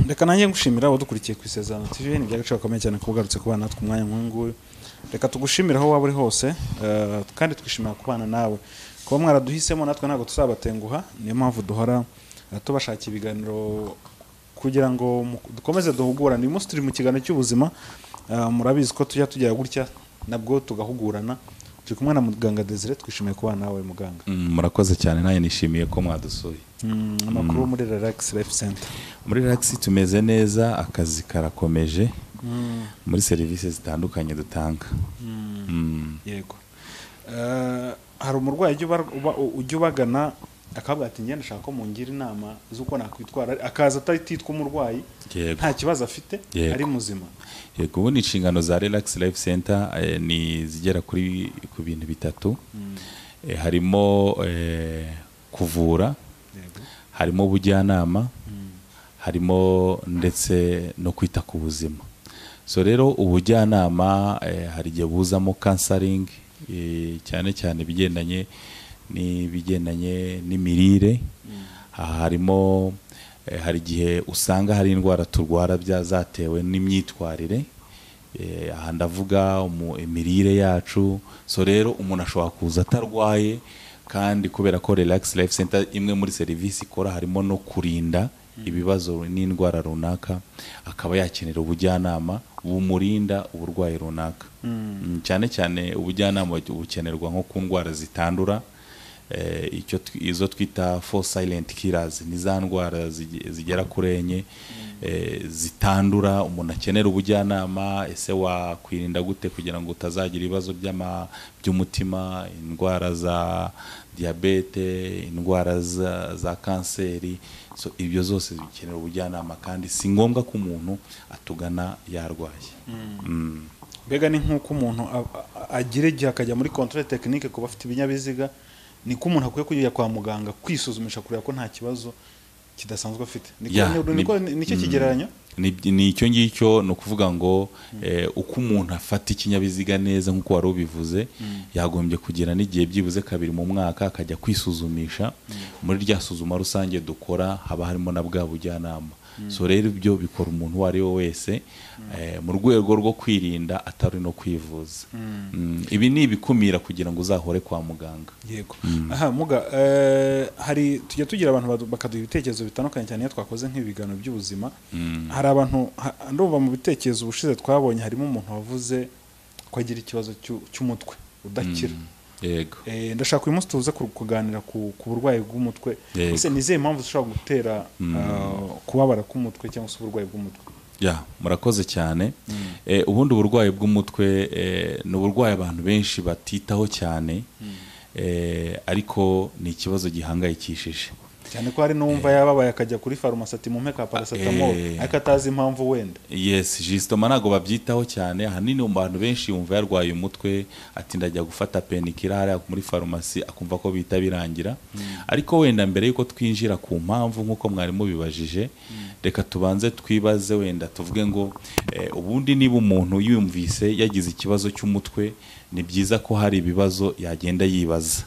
reka nanjye ngushimira wadukurikiye ku Isezerano TV, ni byagaciye gakomeye cyane kugarutse kubana natwe umwanya nk'uyu. Reka tugushimira aho waba uri hose, kandi twishimira kubana nawe. Kuba mwaraduhisemo natwe ntabwo tuzabatenguha, niyo mpamvu duhora tubashakira ibiganiro kugira ngo dukomeze duhugurane. Uyu munsi turi mu kiganiro cy'ubuzima, murabizi ko tujya tugera gutya nabwo tugahugurana. Turi kumwe na Muganga Desire, twishimiye kubana nawe Muganga. Murakoze cyane, naye nishimiye ko mwadusuye. Amakuru muri Relax Life Center. Muri Relax tumeze neza, akazi karakomeje muri serivisi zitandukanye dutanga. Yego. Hari umurwayi ujya ubagana akavuga ati ngenda shaka ko mungira inama z'uko nakwitwara, akaza atitwa umurwayi nta kibazo afite, ari muzima. Yego, ubu ni inshingano za Relax Life Center ni zigera ku bintu bitatu. Harimo kuvura, harimo ubujyanama, harimo ndetse no kwita ku buzima. So rero ubujyanama hari igihe buzamo counseling, cyane cyane bigendanye n'imirire. Harimo hari igihe usanga hari indwara turwara byazatewe n'imyitwarire, aha ndavuga imirire yacu. So rero umuntu ashobora kuza atarwaye, kandi kubera ko Relax Life Center imwe muri serivisi ikora harimo no kurinda ibibazo n'indwara runaka, akaba yakenera ubujyanama bumurinda uburwayi runaka. Cyane cyane ubujyanama bukenerwa nko ku ndwara zitandura, izo twita four silent killers, ni za ndwara zigera kuri enye zitandura. Umuntu akenera ubujyanama, ese wakwirinda gute kugira ngo utazagira ibibazo by'umutima, indwara za diabete, indwara za kanseri. So ibyo zose bikenera ubujyanama, kandi si ngombwa ko umuntu atugana yarwaye. Mbega ni nk'uko umuntu agira igihe akajya muri controle technique kuba afite ibinyabiziga, niko umuntu akwiye kujya kwa muganga kwisuzumisha kureba ko nta kibazo kidasanzwe afite. Nicyo kigereranyo? Ni icyo ngicyo, ni ukuvuga ngo uko umuntu afata ikinyabiziga neza nk'uko wari ubivuze, yagombye kugira n'igihe byibuze 2 mu mwaka akajya kwisuzumisha. Muri rya suzuma rusange dukora haba harimo na bwa bujyanama. So rero ibyo bikora umuntu uwo ari we wese mu rwego rwo kwirinda atari no kwivuza. Ibi ni ibikumira kugira ngo uzahore kwa muganga. Yego. Aha Muga, hari tujya tugira abantu bakaduha ibitekerezo bitandukanye cyane iyo twakoze nk'ibiganiro by'ubuzima. Hari abantu ndumva mu bitekerezo ubushize twabonye harimo umuntu wavuze ko agira ikibazo cy'umutwe udakira. Yego. Ndashaka uyu munsi tuze kuganira ku burwayi bw'umutwe. Ese ni izihe mpamvu zishobora gutera kubabara k'umutwe cyangwa se uburwayi bw'umutwe? Murakoze cyane. Ubundi uburwayi bw'umutwe ni uburwayi abantu benshi batitaho cyane, ariko ni ikibazo gihangayikishije cyane ko hari n'umva yababaye akajya kuri farumasi ati mumpe ka paracetamol, ariko atazi impamvu wenda. Yes, justement ntago babyitaho cyane. Ahanini mu bantu benshi yumva yarwaye umutwe ati ndajya gufata penikira hariya muri farumasi, akumva ko bita birangira. Ariko wenda mbere yuko twinjira ku mpamvu nk'uko mwarimu bibajije, reka tubanze twibaze, wenda tuvuge ngo ubundi niba umuntu yumvise yagize ikibazo cy'umutwe, ni byiza ko hari ibibazo yagenda yibaza.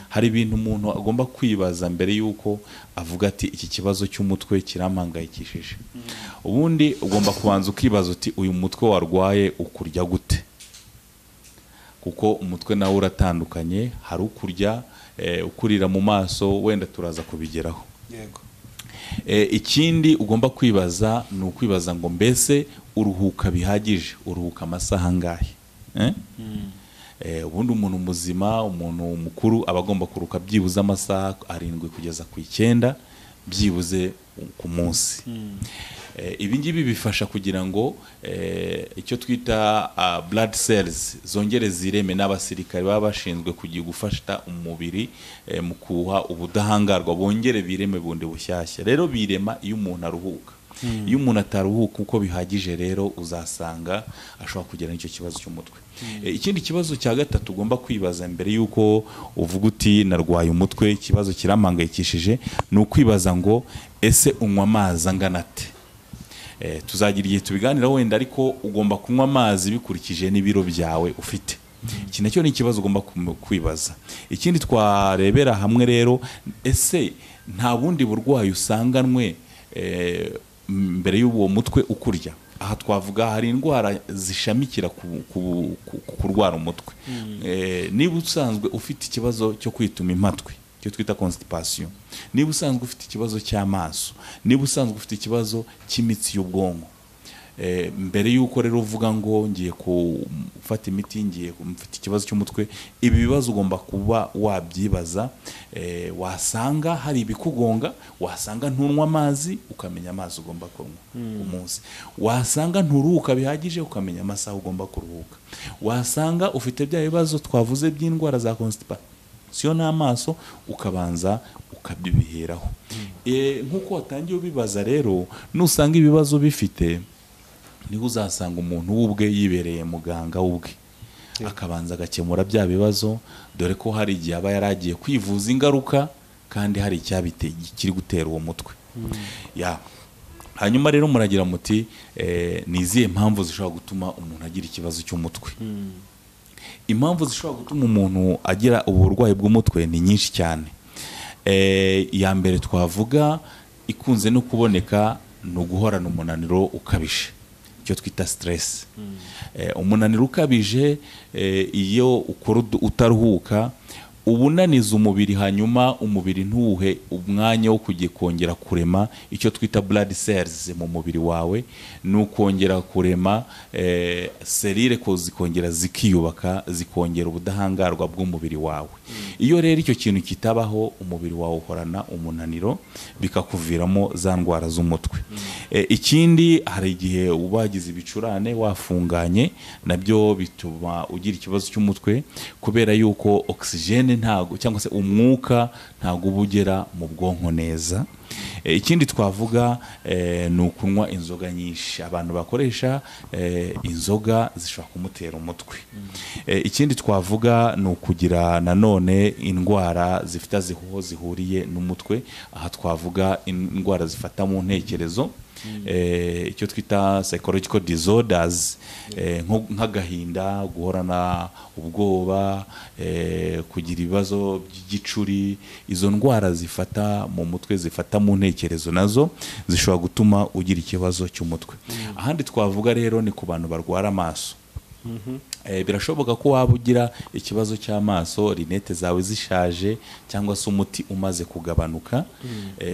Hari ibintu umuntu agomba kwibaza mbere yuko avuga ati iki kibazo cy'umutwe kirampangayikishije. Ubundi ugomba kubanza ukibaza uti uyu mutwe warwaye ukurya gute, kuko umutwe nawe uratandukanye. Hari ukurya ukurira mu maso, wenda turaza kubigeraho. Yego. Ikindi ugomba kwibaza ni ukwibaza ngo mbese uruhuka bihagije, uruhuka amasaha angahe? Ubundi umuntu muzima, umuntu mukuru aba agomba kuruka byibuze amasaha 7 kugeza ku 9 byibuze ku munsi. Ibi ngibi bifasha kugira ngo icyo twita blood cells zongere zireme, n'abasirikare baba bashinzwe kugiye gufasha umubiri mu kuha ubudahangarwa, bongere bireme bundi bushyashya. Rero birema iyo umuntu aruhuka. Iyo umuntu ataruhuka uko bihagije, rero uzasanga ashobora kugira n'icyo kibazo cy'umutwe. Ikindi kibazo cya gatatu ugomba kwibaza mbere yuko uvuga uti narwaye umutwe, ikibazo kirampangayikishije, ni ukwibaza ngo ese unywa amazi angana ate? Tuzagira igihe tubiganiraho wenda, ariko ugomba kunywa amazi bikurikije n'ibiro byawe ufite. Iki nacyo ni ikibazo ugomba kwibaza. Ikindi twarebera hamwe rero, ese nta bundi burwayi usanganwe mbere y'uwo mutwe ukurya. Aha twavuga hari indwara zishamikira ku kurwara umutwe. Niba usanzwe ufite ikibazo cyo kwituma impatwe, cyo twita constipation, niba usanzwe ufite ikibazo cy'amaso, niba usanzwe ufite ikibazo cy'imitsi y'ubwonko, mbere y'uko rero uvuga ngo ngiye gufata imiti, ngiye mfite ikibazo cy'umutwe, ibi bibazo ugomba kuba wabyibaza. Wasanga hari ibikugonga, wasanga ntunywa amazi, ukamenya amazi ugomba kunywa umunsi, wasanga nturuhuka bihagije, ukamenya amasaha ugomba kuruhuka, wasanga ufite bya bibazo twavuze by'indwara za constipation n'amaso, ukabanza ukabibiheraho. Nk'uko watangiye ubibaza rero, nusanga ibibazo bifite, niho uzasanga umuntu w'ubwe yibereye muganga w'ubwe, akabanza agakemura bya bibazo, dore ko hari igihe aba yaragiye kwivuza ingaruka kandi hari icyabiteye kiri gutera uwo mutwe. Hanyuma rero muragira muti ni izihe mpamvu zishobora gutuma umuntu agira ikibazo cy'umutwe? Impamvu zishobora gutuma umuntu agira uburwayi bw'umutwe ni nyinshi cyane. Ya mbere twavuga ikunze no kuboneka ni uguhorana umunaniro ukabije, icyo twita stress. Umunaniro ukabije, iyo ukora utaruhuka, ubunaniza umubiri, hanyuma umubiri ntuwuhe umwanya wo kujya kongera kurema icyo twita blood cells mu mubiri wawe, ni ukongera kurema selile ko zikongera zikiyubaka, zikongera ubudahangarwa bw'umubiri wawe. Iyo rero icyo kintu kitabaho, umubiri wawe uhorana umunaniro, bikakuviramo za ndwara z'umutwe. Ikindi, hari igihe ubagize ibicurane, wafunganye, nabyo bituma ugira ikibazo cy'umutwe, kubera yuko oxygene ntago, cyangwa se umwuka ntago ubugera mu bwonko neza. Ikindi twavuga ni ukunywa inzoga nyinshi. Abantu bakoresha inzoga zishobora kumutera umutwe. Ikindi twavuga ni ukugira nanone indwara zifite aho zihuriye n'umutwe. Aha twavuga indwara zifata mu ntekerezo, icyo twita psychological disorders, nk'agahinda, guhorana ubwoba, kugira ibibazo by'igicuri. Izo ndwara zifata mu mutwe, zifata mu ntekerezo, nazo zishobora gutuma ugira ikibazo cy'umutwe. Ahandi twavuga rero ni ku bantu barwara amaso. Birashoboka ko waba ugira ikibazo cy'amaso, rinete zawe zishaje, cyangwa se umuti umaze kugabanuka,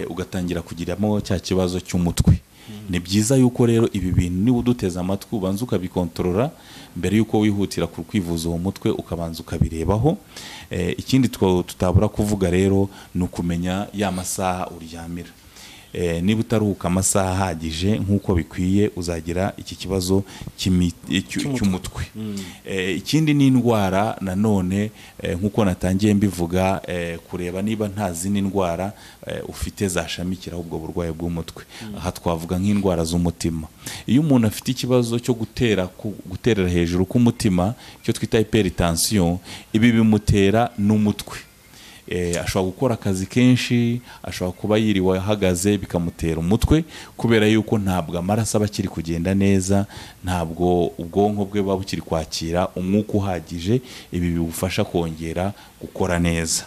ugatangira kugiramo cya kibazo cy'umutwe. Ni byiza yuko rero ibi bintu niba uduteze amatwi, ubanza ukabikontorora mbere yuko wihutira kwivuza uwo mutwe, ukabanza ukabirebaho. Ikindi tutabura kuvuga rero ni ukumenya ya masaha uryamira. Niba utaruhuka amasaha ahagije nk'uko bikwiye, uzagira iki kibazo cy'umutwe. Ikindi ni indwara nanone, nk'uko natangiye mbivuga, kureba niba nta zindi ndwara ufite zashamikiraho ubwo burwayi bw'umutwe. Aha twavuga nk'indwara z'umutima. Iyo umuntu afite ikibazo cyo guterera hejuru k'umutima, icyo twita hypertension, ibi bimutera n'umutwe. Ashobora gukora akazi kenshi, ashobora kuba yiriwe ahagaze, bikamutera umutwe, kubera yuko ntabwo amaraso aba akiri kugenda neza, ntabwo ubwonko bwe buba bukiri kwakira umwuka uhagije. Ibi bibufasha kongera gukora neza.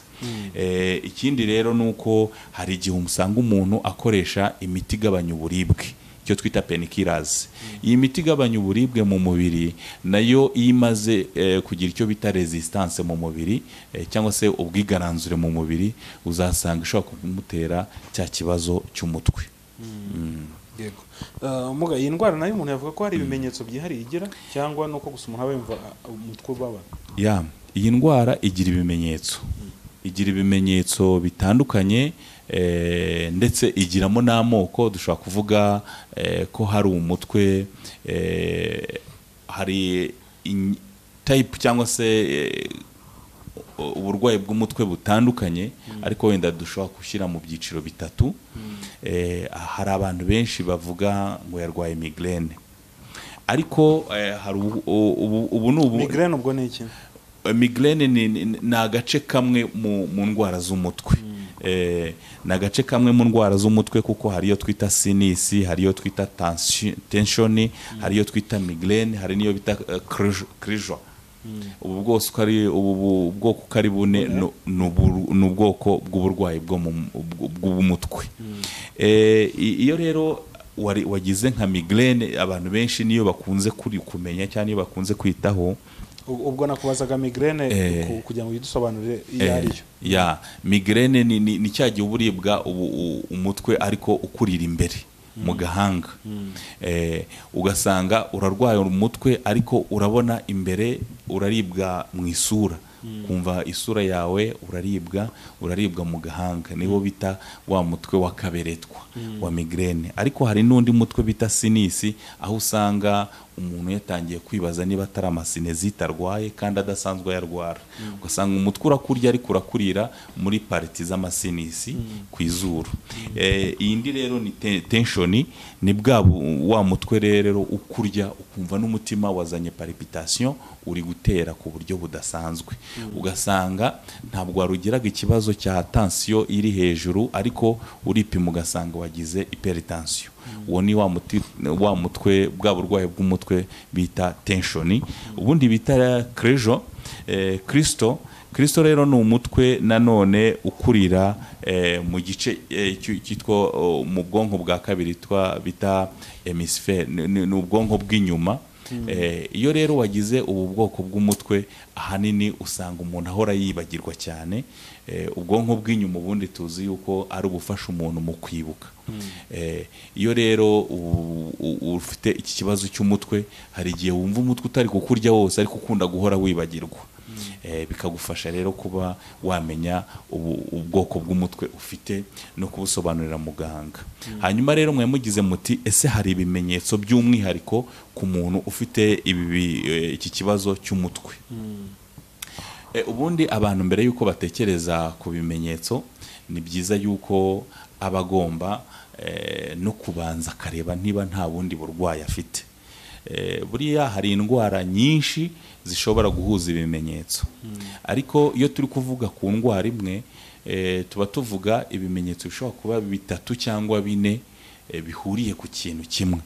Ikindi rero ni uko hari igihe usanga umuntu akoresha imiti igabanya uburibwe, icyo twita painkillers. Iyi miti igabanya uburibwe mu mubiri, nayo iyo imaze kugira icyo bita resistance mu mubiri, cyangwa se ubwigaranzure mu mubiri, uzasanga ishobora kumutera cya kibazo cy'umutwe. Yego. Muga, iyi ndwara nayo umuntu yavuga ko hari ibimenyetso byihariye igira, cyangwa nuko gusa umuntu aba yumva umutwe ubabara? Iyi ndwara igira ibimenyetso. Igira ibimenyetso bitandukanye, ndetse igiramo n'amoko. Dushobora kuvuga ko hari umutwe, hari type cyangwa se uburwayi bw'umutwe butandukanye, ariko wenda dushobora gushyira mu byiciro bitatu. Hari abantu benshi bavuga ngo yarwaye migraine, ariko hari migraine. Ubwo ni iki? Migraine ni agace kamwe mu ndwara z'umutwe. Ni agace kamwe mu ndwara z'umutwe, kuko hariyo twita sinus, hariyo twita tension, hariyo twita migraine, hari niyo bita crise. Ubu bwose ubu bwoko kari bune ni ubwoko bw'uburwayi bw'umutwe. Iyo rero wagize nka migraine, abantu benshi niyo bakunze kumenya cyane iyo bakunze kwitaho. Ubwo nakubazaga migraine kugira ngo yidusobanurire iyo ari yo. Ya migraine ni cyagiye uburibwa umutwe ariko ukurira imbere mu gahanga. Ugasanga urarwaye umutwe ariko urabona imbere uraribwa mu isura, kumva isura yawe uraribwa mu gahanga, nibo bita wa mutwe wakaberetwa wa migraine. Ariko hari n'undi mutwe bita sinisi, aho usanga umuntu yatangiye kwibaza niba atari amasinezite arwaye kandi adasanzwe yarwara. Ugasanga umutwe urakurya ariko urakurira muri pariti z'amasinisi ku izuru. Iyindi rero ni tension, ni wa mutwe rero ukurya ukumva n'umutima wazanye palpitation uri gutera ku buryo budasanzwe. Ugasanga ntabwo warugiraga ikibazo cya tension iri hejuru, ariko uripima ugasanga wagize hypertension. Uwo ni wa mutwe, bwa burwayi bw'umutwe bita tension. Ubundi bita Kristo rero ni umutwe nanone ukurira mu gice cyitwa mu bwonko bwa kabiri bita hemisphère, ni ubwonko bw'inyuma. Iyo rero wagize ubu bwoko bw'umutwe, ahanini usanga umuntu ahora yibagirwa cyane. Ubwonko bw'inyuma ubundi tuzi yuko ari ubufasha umuntu mu kwibuka. Iyo rero ufite iki kibazo cy'umutwe, hari igihe wumva umutwe utari kukurya wose ariko ukunda guhora wibagirwa. Bikagufasha rero kuba wamenya ubwoko bw'umutwe ufite no kubusobanurira muganga. Hanyuma rero mwe mugize muti ese hari ibimenyetso by'umwihariko ku muntu ufite iki kibazo cy'umutwe? Ubundi abantu mbere yuko batekereza ku bimenyetso, ni byiza yuko abagomba no kubanza akareba niba nta bundi burwayi afite. Buriya hari indwara nyinshi zishobora guhuza ibimenyetso, ariko iyo turi kuvuga ku ndwara imwe, tuba tuvuga ibimenyetso bishobora kuba 3 cyangwa 4 bihuriye ku kintu kimwe,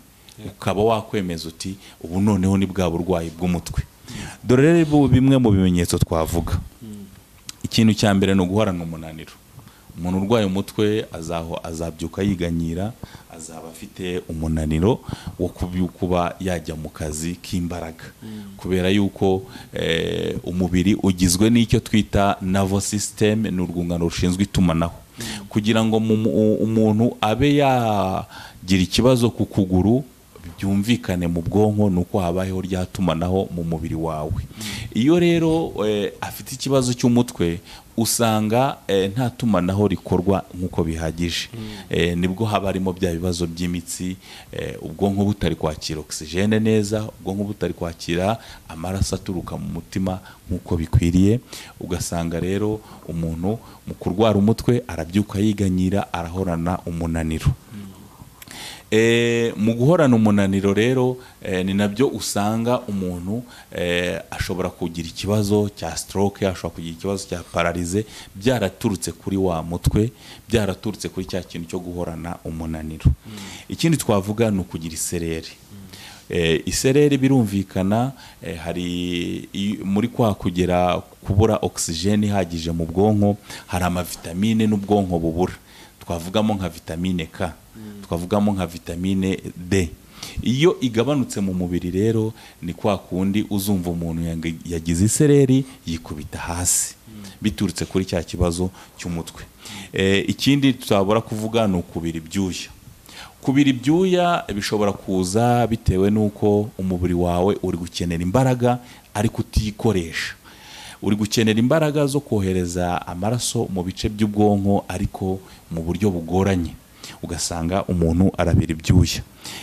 ukaba wakwemeza uti ubu noneho ni bwa burwayi bw'umutwe. Dore rero bimwe mu bimenyetso twavuga. Ikintu cya mbere ni uguhorana umunaniro. Umuntu urwaye umutwe azabyuka yiganyira, azaba afite umunaniro wo kuba yajya mu kazi k'imbaraga, kubera yuko umubiri ugizwe n'icyo twita nervous system, ni urwungano rushinzwe itumanaho. Kugira ngo umuntu abe yagira ikibazo ku kuguru byumvikane mu bwonko, nuko habayeho ryatumanaho mu mubiri wawe. Iyo rero afite ikibazo cy'umutwe, usanga nta tumanaho rikorwa nk'uko bihagije. Nibwo haba harimo bya bibazo by'imitsi, ubwonko butari kwakira oxygene neza, ubwonko butari kwakira amaraso aturuka mu mutima nk'uko bikwiriye. Ugasanga rero umuntu mu kurwara umutwe arabyuka yiganyira, arahorana umunaniro. Mu guhorana umunaniro rero ni nabyo usanga umuntu ashobora kugira ikibazo cya stroke, ashobora kugira ikibazo cya paralyze, byaraturutse kuri wa mutwe, byaraturutse kuri cya kintu cyo guhorana umunaniro. Ikindi twavuga ni ukugira isereri. Isereri birumvikana, hari muri kugera kubura oxygene ihagije mu bwonko, hari amavitamine n'ubwonko bubura. Twavugamo nka vitamine K, twavugamo nka vitamine D. Iyo igabanutse mu mubiri rero, ni kwa kundi uzumva umuntu yagize isereri yikubita hasi, biturutse kuri cya kibazo cy'umutwe. Ikindi tutabura kuvuga ni ukubira ibyuya. Kubira ibyuya bishobora kuza bitewe n'uko umubiri wawe uri gukenera imbaraga ariko utikoresha. Uri gukenera imbaraga zo kohereza amaraso mu bice by'ubwonko ariko mu buryo bugoranye, ugasanga umuntu arabira ibyuya.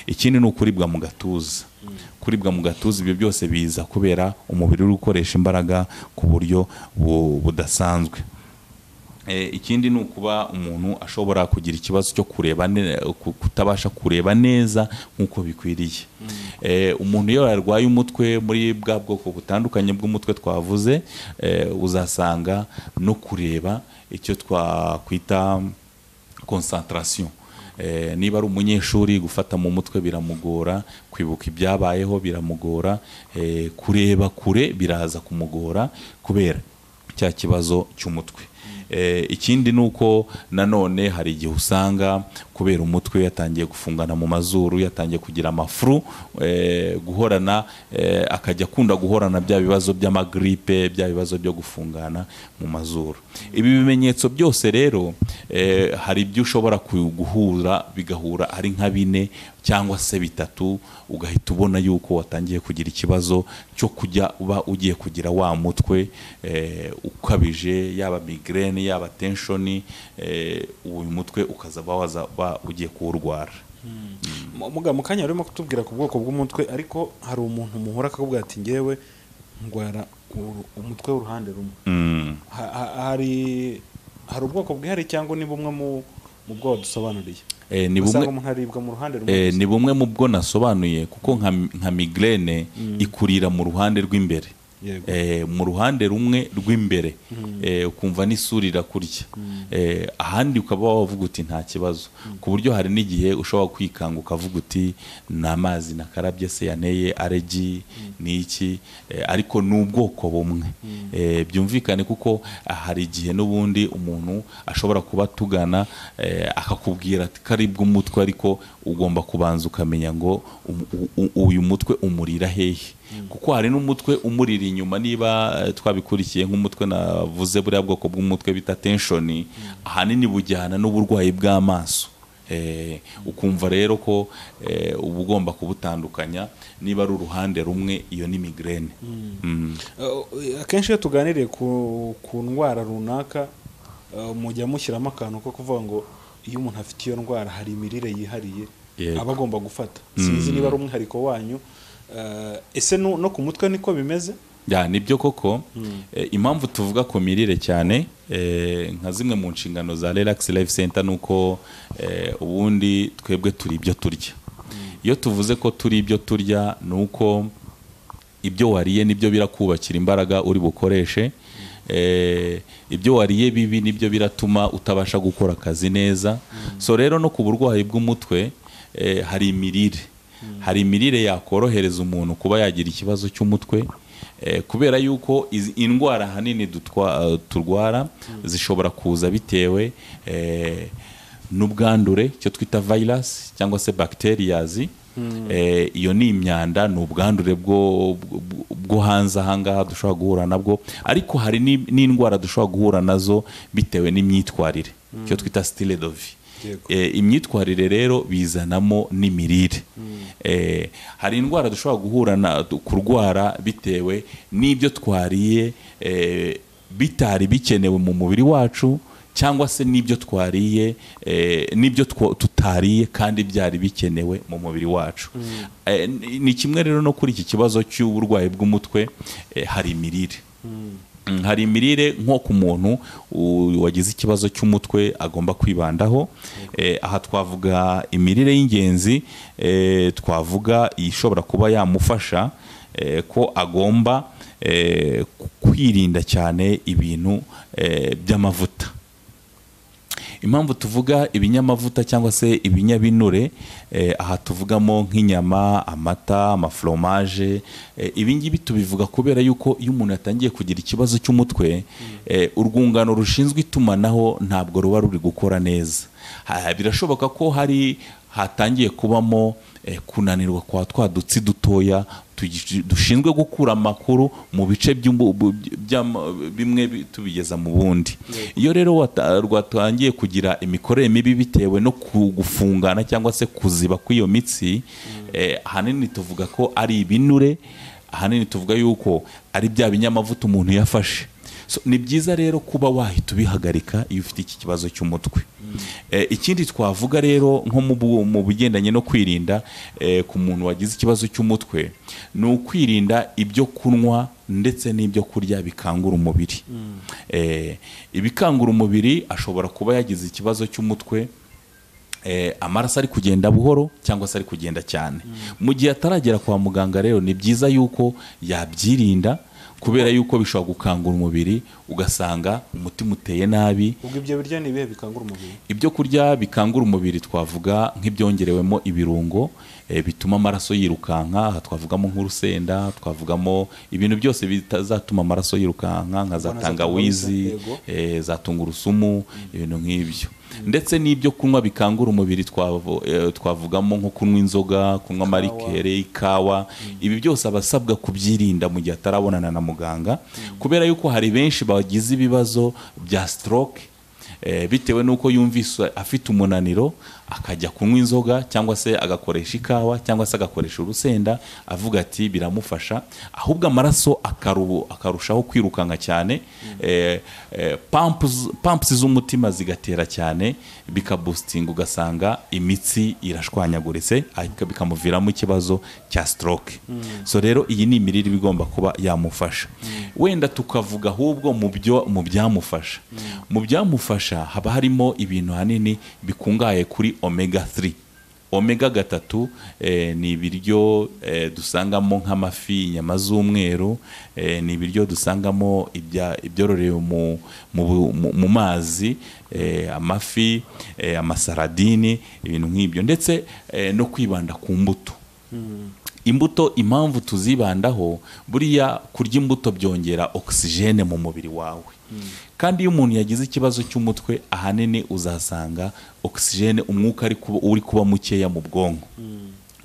Ikindi ni ukuribwa mu gatuza. Kuribwa mu gatuza, ibyo byose biza kubera umubiri uri gukoresha imbaraga ku buryo budasanzwe. Ikindi ni ukuba umuntu ashobora kugira ikibazo cyo kutabasha kureba neza nk'uko bikwiriye. Umuntu iyo yarwaye umutwe, muri bwa bwoko butandukanye bw'umutwe twavuze, uzasanga no kureba icyo twakwita concentration. Niba ari umunyeshuri, gufata mu mutwe biramugora, kwibuka ibyabayeho biramugora, kureba kure biraza kumugora kubera cya kibazo cy'umutwe. ikindi nuko nanone hari igihe usanga kubera umutwe yatangiye gufungana mu mazuru, yatangiye kugira amafuru, guhorana akajya akunda guhorana bya bibazo by'amagripe, bya bibazo byo gufungana mu mazuru. Ibi bimenyetso byose rero hari ibyo ushobora guhura bigahura ari nka 4 cyangwa se 3, ugahita ubona yuko watangiye kugira ikibazo cyo kujya uba ugiye kugira wa mutwe ukabije, yaba migraine, yaba tension, uyu mutwe ukazaba wazaba ugiye kuwurwara. Muganga, mu kanya urimo kutubwira ku bwoko bw'umutwe, ariko hari umuntu muhora akakubwira ati ngewe ndwara umutwe w'uruhande rumwe. Hari ubwoko bwihari cyangwa ni bumwe mu bwo dusobanuriye? Ni bumwe mu bwo nasobanuye, kuko nka migraine ikurira mu ruhande rw'imbere, mu ruhande rumwe rw'imbere, ukumva n'isurira kurya, ahandi ukaba wavuga uti nta kibazo, ku buryo hari n'igihe ushobora kwikanga ukavuga uti ni amazi nakarabye se yanteye allergy n'iki, ariko ni ubwoko bumwe. Byumvikane kuko hari igihe n'ubundi umuntu ashobora kuba tugana akakubwira ati karibwa umutwe, ariko ugomba kubanza ukamenya ngo uyu mutwe umurira hehe, kuko hari n'umutwe umurira inyuma. Niba twabikurikiye nk'umutwe navuze, buriya bwoko bw'umutwe bita tension, ahanini bujyana n'uburwayi bw'amaso. Ukumva rero ko uba ugomba kubutandukanya. Niba ari uruhande rumwe, iyo ni migraine. Akenshi iyo tuganiriye ku ndwara runaka, mujya mushyiramo akantu ko kuvuga ngo iyo umuntu afite iyo ndwara hari imirire yihariye aba agomba gufata. Sinzi niba ari umwihariko wanyu, ese no ku mutwe niko bimeze? Nibyo koko. Impamvu tuvuga ku mirire cyane, nka zimwe mu nshingano za Relax Life Center, nuko ubundi twebwe turi ibyo turya. Iyo tuvuze ko turi ibyo turya, nuko ibyo wariye nibyo birakubakira imbaraga uri bukoreshe, ibyo wariye bibi nibyo biratuma utabasha gukora akazi neza. So rero no ku burwayi bw'umutwe hari imirire, hari imirire yakorohereza umuntu kuba yagira ikibazo cy'umutwe, kubera yuko indwara hanini turwara zishobora kuza bitewe n'ubwandure, cyo twita virus cyangwa se bacterias. Iyo ni imyanda, ni ubwandure bwo hanze ahangaha dushobora guhura nabwo, ariko hari n'indwara dushobora guhura nazo bitewe n'imyitwarire, cyo twita style de vie. Imyitwarire rero bizanamo n'imirire. Hari indwara dushobora kurwara bitewe n'ibyo twariye bitari bikenewe mu mubiri wacu, cyangwa se n'ibyo twariye n'ibyo tutariye kandi byari bikenewe mu mubiri wacu. Ni kimwe rero no kuri iki kibazo cy'uburwayi bw'umutwe, hari imirire. Hari imirire nko ku muntu wagize ikibazo cy'umutwe agomba kwibandaho. Aha twavuga imirire y'ingenzi, twavuga ishobora kuba yamufasha ko agomba kwirinda cyane ibintu by'amavuta. Impamvu tuvuga ibinyamavuta cyangwa se ibinyabinure, aha tuvugamo nk'inyama, amata, amafromaje. Ibi ngibi tubivuga kubera yuko iyo umuntu atangiye kugira ikibazo cy'umutwe, urwungano rushinzwe itumanaho ntabwo ruba ruri gukora neza. Birashoboka ko hatangiye kubamo kunanirwa kwa twa dutsi dutoya dushinzwe gukura amakuru mu bice bimwe tubigeza mu bundi. Iyo rero rwatangiye kugira imikorere mibi bitewe no gufungana cyangwa se kuziba kw'iyo mitsi, ahanini tuvuga ko ari ibinure, ahanini tuvuga yuko ari bya binyamavuta umuntu yafashe. Ni byiza rero kuba wahita ubihagarika iyo ufite iki kibazo cy'umutwe. Ikindi twavuga rero nko mu bigendanye no kwirinda ku muntu wagize ikibazo cy'umutwe, ni ukwirinda ibyo kunywa ndetse n'ibyo kurya bikangura umubiri. Ibikangura umubiri, ashobora kuba yagize ikibazo cy'umutwe, amaraso ari kugenda buhoro cyangwa se ari kugenda cyane. Mu gihe ataragera kwa muganga rero ni byiza yuko yabyirinda, kubera yuko bishobora gukangura umubiri ugasanga umutima uteye nabi. Ubwo ibyo biryo ni ibihe bikangura umubiri? Ibyo kurya bikangura umubiri twavuga nk'ibyongerewemo ibirungo bituma amaraso yirukanka, twavugamo nk'urusenda, twavugamo ibintu byose bitazatuma amaraso yirukanka nka za tangawizi, za tungurusumu, ibintu nk'ibyo. Ndetse n'ibyo kunywa bikangura umubiri twavugamo nko kunywa inzoga, kunywa marikere, ikawa. Ibi byose abasabwa kubyirinda mu gihe atarabonana na muganga, kubera yuko hari benshi bagize ibibazo bya stroke bitewe nuko yumvise afite umunaniro akajya kunywa inzoga cyangwa se agakoresha ikawa cyangwa se agakoresha urusenda, avuga ati biramufasha, ahubwo amaraso akarushaho kwirukanka cyane, pumps z'umutima zigatera cyane, bikaboostinga, ugasanga imitsi irashwanyaguritse, bikamuviramo ikibazo cya stroke. So rero iyi ni imirire bigomba kuba yamufasha. Wenda tukavuga ahubwo mu byamufasha. Mu byamufasha haba harimo ibintu hanini bikungahaye kuri omega 3. Omega 3 ni ibiryo dusangamo nk'amafi, inyama z'umweru, ni ibiryo dusangamo ibyororewe mu mazi, amafi, amasaradini, ibintu nk'ibyo, ndetse no kwibanda ku mbuto. Imbuto impamvu tuzibandaho, buriya kurya imbuto byongera oxygene mu mubiri wawe. Kandi iyo umuntu yagize ikibazo cy'umutwe, ahanini uzasanga oxygene, umwuka uri kuba mukeya mu bwonko.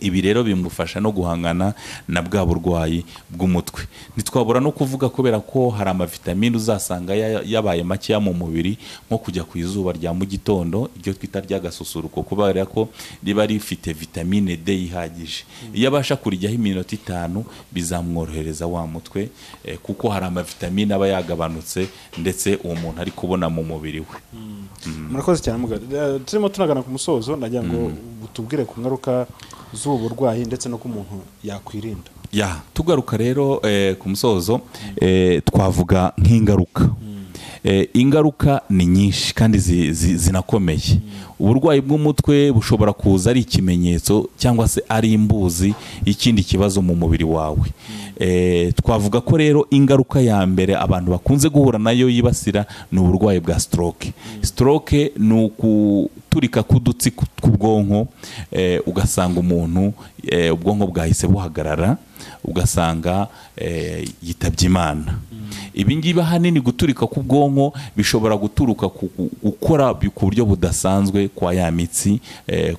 Ibi rero bimufasha no guhangana na bwa burwayi bw'umutwe. Ntitwabura no kuvuga kubera ko hari amavitamine uzasanga yabaye makeya mu mubiri, nko kujya ku izuba rya mu gitondo, iryo twita ry'agasusuruko, kubera ko riba rifite vitamine D ihagije. Iyo abasha kurijyaho iminota 5 bizamworohereza wa mutwe, kuko hari amavitamine aba yagabanutse ndetse uwo muntu ari kubona mu mubiri we. Murakoze cyane muganga. Turimo tunagana ku musozo, nagira ngo tubwire ku ngaruka z'ubu burwayi ndetse no ku muntu yakwirinda. Tugaruka rero ku musozo, twavuga nk'ingaruka. Ingaruka ni nyinshi kandi zinakomeye. Uburwayi bw'umutwe bushobora kuza ari ikimenyetso cyangwa se ari imbuzi y'ikindi kibazo mu mubiri wawe. Twavuga ko rero ingaruka ya mbere abantu bakunze guhura nayo yibasira ni uburwayi bwa stroke. Stroke ni ukuturika k'udutsi tw'ubwonko, ugasanga umuntu ubwonko bwahise buhagarara, ugasanga yitabye Imana. Ibi ngibi ahanini guturika k'ubwonko bishobora guturuka gukora ku buryo budasanzwe kwa ya mitsi,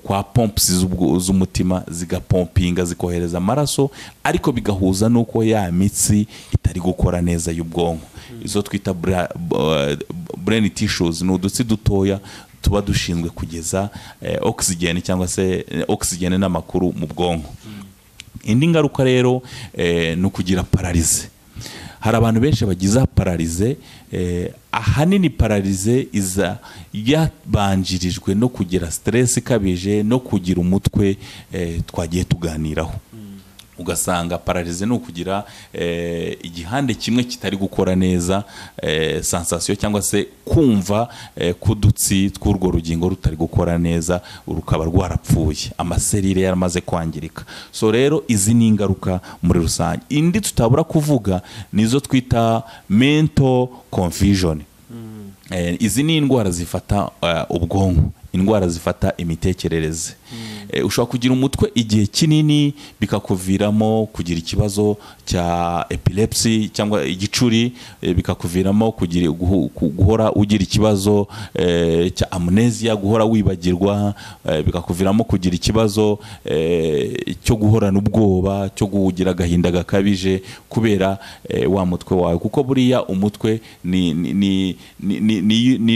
kwa pumps z'umutima zigapompinga, zikohereza amaraso, ariko bigahuza nuko ya mitsi itari gukora neza y'ubwonko. Izo twita brain tissues, ni udutsi dutoya tuba dushinzwe kugeza oxygen cyangwa se oxygen n'amakuru mu bwonko. Indi ngaruka rero ni ukugira paralize. Hari abantu benshi bagize paralize, ahanini paralize iza yabanjirijwe no kugira stress ikabije no kugira umutwe twagiye tuganiraho. Ugasanga paralize ni ukugira igihande kimwe kitari gukora neza, sensation cyangwa se kumva kudutsi tw'urwo rugingo rutari gukora neza, rukaba rwarapfuye, amaserire yaramaze kwangirika. So rero izi ni ingaruka muri rusange. Indi tutabura kuvuga nizo twita mental confusion. Izi ni indwara zifata ubwonko, indwara zifata imitekerereze. Ushobora kugira umutwe igihe kinini bikakuviramo kugira ikibazo cya epilepsy cyangwa igicuri, bikakuviramo guhora ugira ikibazo cya amnesia, guhora wibagirwa, bikakuviramo kugira ikibazo cyo guhorana ubwoba, cyo kugira agahinda gakabije kubera wa mutwe wawe. Kuko buriya umutwe ni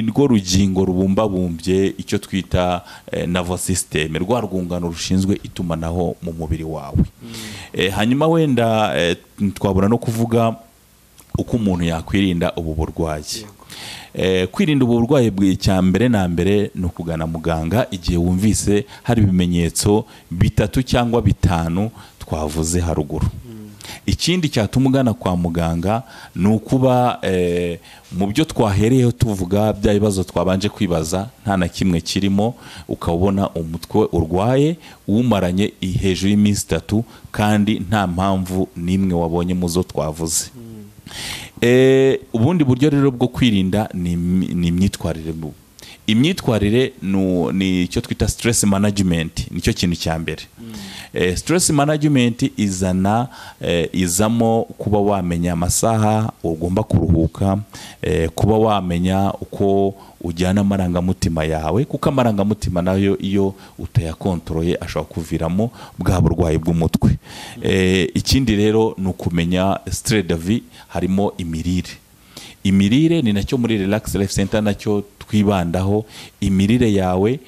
rwo rugingo rubumbabumbye icyo twita nervous system, rwa rwungano rushinzwe itumanaho mu mubiri wawe. Hanyuma wenda twabura no kuvuga uko umuntu yakwirinda ubu burwayi. Kwirinda ubu burwayi bw'icya mbere na mbere ni ukugana muganga igihe wumvise hari ibimenyetso 3 cyangwa 5 twavuze haruguru. Ikindi cyatuma ugana kwa muganga ni ukuba mu byo twahereyeho tuvuga bya bibazo twabanje kwibaza nta na kimwe kirimo, ukabona umutwe urwaye umaranye hejuru y'iminsi 3 kandi nta mpamvu nimwe wabonye muzo twavuze. ubundi buryo rero bwo kwirinda ni imyitwarire. Imyitwarire ni icyo twita stress management, nicyo kintu cya mbere. Stress management izamo kuba wamenya amasaha ugomba kuruhuka, kuba wamenya uko ujyana amarangamutima yawe, kuko amarangamutima nayo iyo utayakontroye ashobora kuviramo bwa burwayi bw'umutwe. Ikindi rero ni ukumenya stress de vie, harimo imirire ni nacyo muri Relax Life Center nacyo twibandaho. Imirire yawe,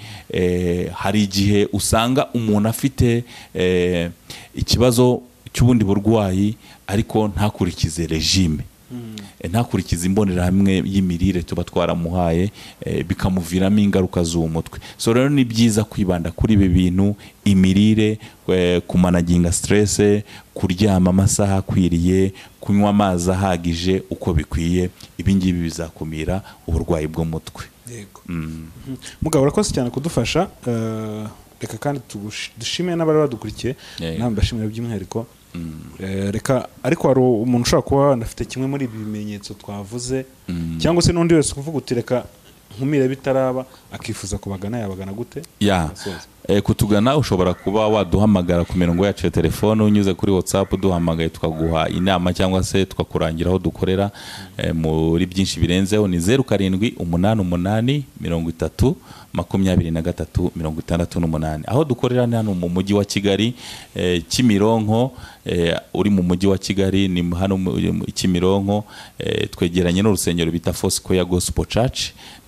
hari igihe usanga umuntu afite ikibazo cy'ubundi burwayi ariko ntakurikize regime, ntakurikize imbonerahamwe y'imirire tuba twaramuhaye, bikamuviramo ingaruka z'umutwe. So rero ni byiza kwibanda kuri ibi bintu: imirire, kumanaginga stress, kuryama amasaha akwiriye, kunywa amazi ahagije uko bikwiye. Ibi ngibi bizakumira uburwayi bw'umutwe. Yego. Mugabo urakoze cyane kudufasha. Reka kandi dushimire n'abari badukurikiye, namwe mbashimira by'umwihariko. Reka ariko hari umuntu ushobora kuba anafite kimwe muri ibi bimenyetso twavuze, cyangwa se n'undi wese kuvuga uti reka nkumire bitaraba, akifuza kubagana, yabagana gute? Kutugana ushobora kuba waduhamagara ku mirongo yacu ya telefone, unyuze kuri WhatsApp duhamagaye tukaguha inama cyangwa se tukakurangira aho dukorera. Muri byinshi birenzeho ni 0788302368. aho dukorera ni hano mu mujyi wa Kigali, Kimironko. Uri mu mujyi wa Kigali ni hano Kimironko, twegeranye n'urusengero bita Foursquare Gospel Church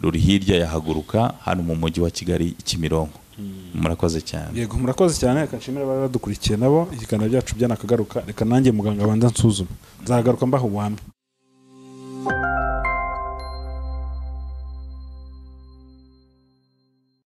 ruri hirya yahaguruka, hano mu mujyi wa Kigali Kimironko. Murakoze cyane. Yego, murakoze cyane. Reka nshimire abari badukurikiye nabo. Ikiganiro byacu byanakagaruka. Reka nanjye muganga abanza nsuzume, nzagaruka mbaho ubuhamya.